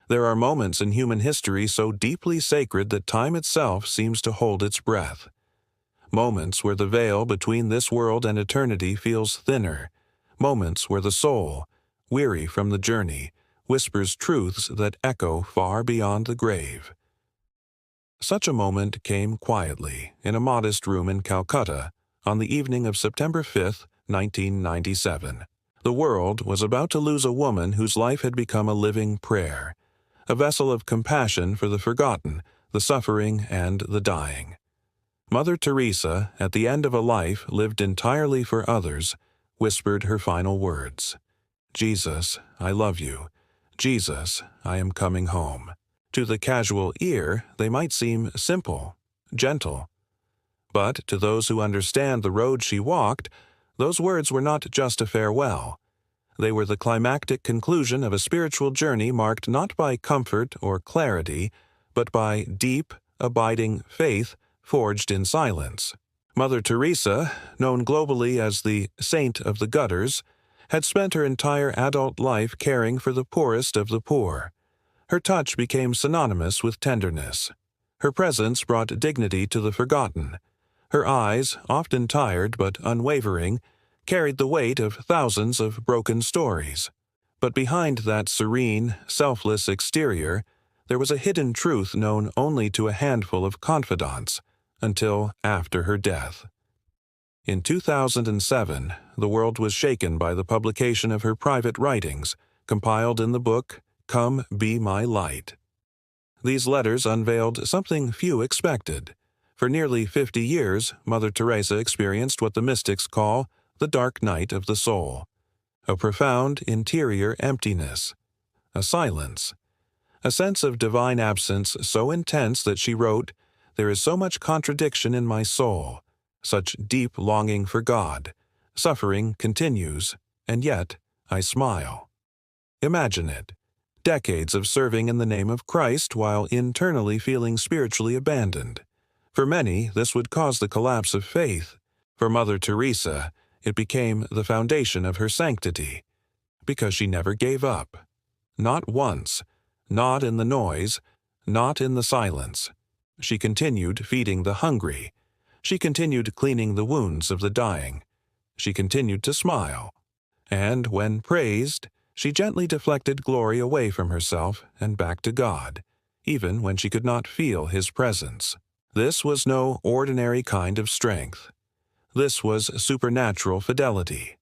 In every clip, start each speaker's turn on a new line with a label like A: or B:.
A: There are moments in human history so deeply sacred that time itself seems to hold its breath. Moments where the veil between this world and eternity feels thinner. Moments where the soul, weary from the journey, whispers truths that echo far beyond the grave. Such a moment came quietly in a modest room in Calcutta on the evening of September 5, 1997. The world was about to lose a woman whose life had become a living prayer, a vessel of compassion for the forgotten, the suffering, and the dying. Mother Teresa, at the end of a life lived entirely for others, whispered her final words. "Jesus, I love you. Jesus, I am coming home." To the casual ear, they might seem simple, gentle. But to those who understand the road she walked, those words were not just a farewell. They were the climactic conclusion of a spiritual journey marked not by comfort or clarity, but by deep, abiding faith forged in silence. Mother Teresa, known globally as the Saint of the Gutters, had spent her entire adult life caring for the poorest of the poor. Her touch became synonymous with tenderness. Her presence brought dignity to the forgotten. Her eyes, often tired but unwavering, carried the weight of thousands of broken stories. But behind that serene, selfless exterior, there was a hidden truth known only to a handful of confidants, until after her death. In 2007, the world was shaken by the publication of her private writings, compiled in the book, Come Be My Light. These letters unveiled something few expected. For nearly 50 years, Mother Teresa experienced what the mystics call the dark night of the soul, a profound interior emptiness, a silence, a sense of divine absence so intense that she wrote, "There is so much contradiction in my soul, such deep longing for God. Suffering continues, and yet I smile." Imagine it. Decades of serving in the name of Christ while internally feeling spiritually abandoned. For many, this would cause the collapse of faith. For Mother Teresa, it became the foundation of her sanctity, because she never gave up. Not once, not in the noise, not in the silence. She continued feeding the hungry. She continued cleaning the wounds of the dying. She continued to smile. And when praised, she gently deflected glory away from herself and back to God, even when she could not feel His presence. This was no ordinary kind of strength. This was supernatural fidelity.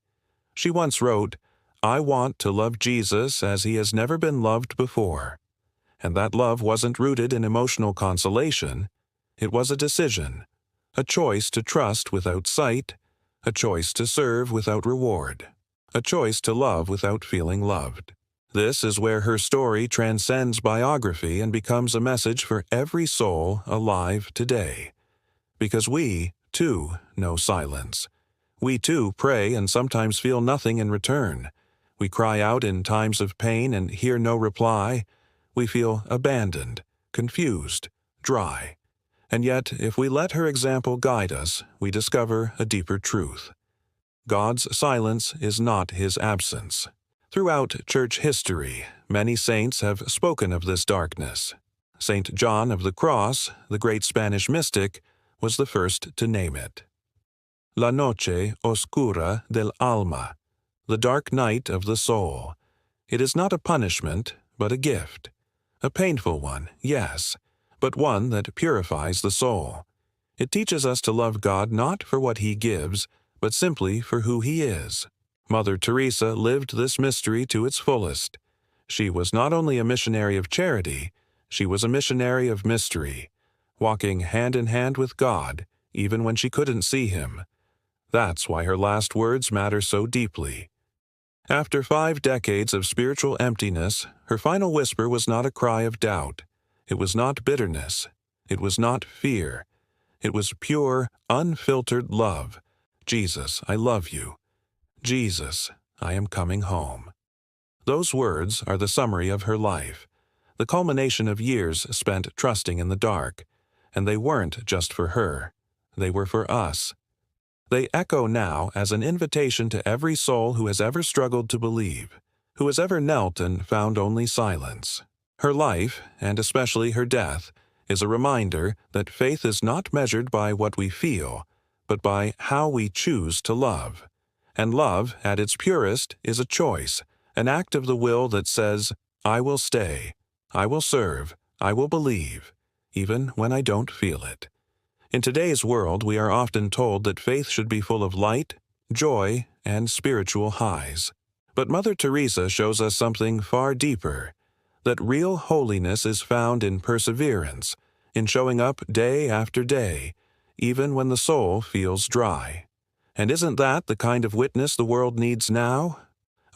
A: She once wrote, "I want to love Jesus as He has never been loved before." And that love wasn't rooted in emotional consolation. It was a decision, a choice to trust without sight, a choice to serve without reward, a choice to love without feeling loved. This is where her story transcends biography and becomes a message for every soul alive today. Because we, too, know silence. We, too, pray and sometimes feel nothing in return. We cry out in times of pain and hear no reply. We feel abandoned, confused, dry. And yet, if we let her example guide us, we discover a deeper truth. God's silence is not His absence. Throughout church history, many saints have spoken of this darkness. Saint John of the Cross, the great Spanish mystic, was the first to name it. La noche oscura del alma, the dark night of the soul. It is not a punishment, but a gift. A painful one, yes, but one that purifies the soul. It teaches us to love God not for what He gives, but simply for who He is. Mother Teresa lived this mystery to its fullest. She was not only a missionary of charity, she was a missionary of mystery, walking hand in hand with God, even when she couldn't see Him. That's why her last words matter so deeply. After 5 decades of spiritual emptiness, her final whisper was not a cry of doubt. It was not bitterness. It was not fear. It was pure, unfiltered love. Jesus, I love you. Jesus, I am coming home. Those words are the summary of her life, the culmination of years spent trusting in the dark. And they weren't just for her. They were for us. They echo now as an invitation to every soul who has ever struggled to believe, who has ever knelt and found only silence. Her life, and especially her death, is a reminder that faith is not measured by what we feel, but by how we choose to love. And love, at its purest, is a choice, an act of the will that says, I will stay, I will serve, I will believe, even when I don't feel it. In today's world, we are often told that faith should be full of light, joy, and spiritual highs. But Mother Teresa shows us something far deeper, that real holiness is found in perseverance, in showing up day after day, even when the soul feels dry. And isn't that the kind of witness the world needs now?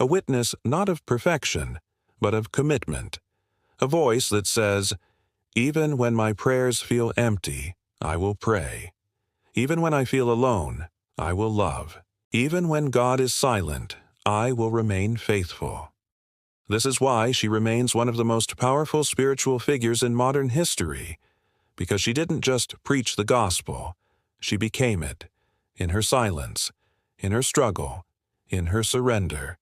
A: A witness not of perfection, but of commitment. A voice that says, even when my prayers feel empty, I will pray. Even when I feel alone, I will love. Even when God is silent, I will remain faithful. This is why she remains one of the most powerful spiritual figures in modern history, because she didn't just preach the gospel, she became it, in her silence, in her struggle, in her surrender.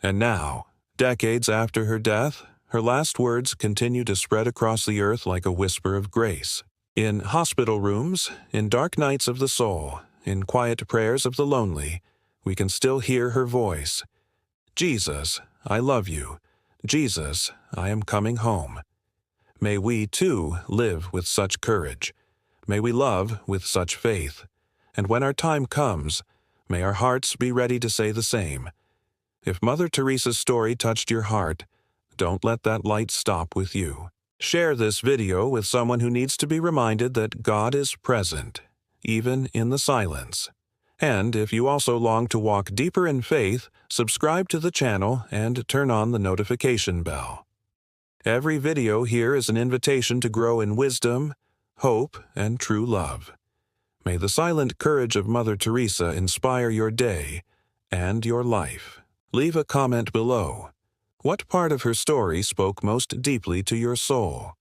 A: And now, decades after her death, her last words continue to spread across the earth like a whisper of grace. In hospital rooms, in dark nights of the soul, in quiet prayers of the lonely, we can still hear her voice. Jesus, I love you. Jesus, I am coming home. May we, too, live with such courage. May we love with such faith. And when our time comes, may our hearts be ready to say the same. If Mother Teresa's story touched your heart, don't let that light stop with you. Share this video with someone who needs to be reminded that God is present, even in the silence. And if you also long to walk deeper in faith, subscribe to the channel and turn on the notification bell. Every video here is an invitation to grow in wisdom, hope, and true love. May the silent courage of Mother Teresa inspire your day and your life. Leave a comment below. What part of her story spoke most deeply to your soul?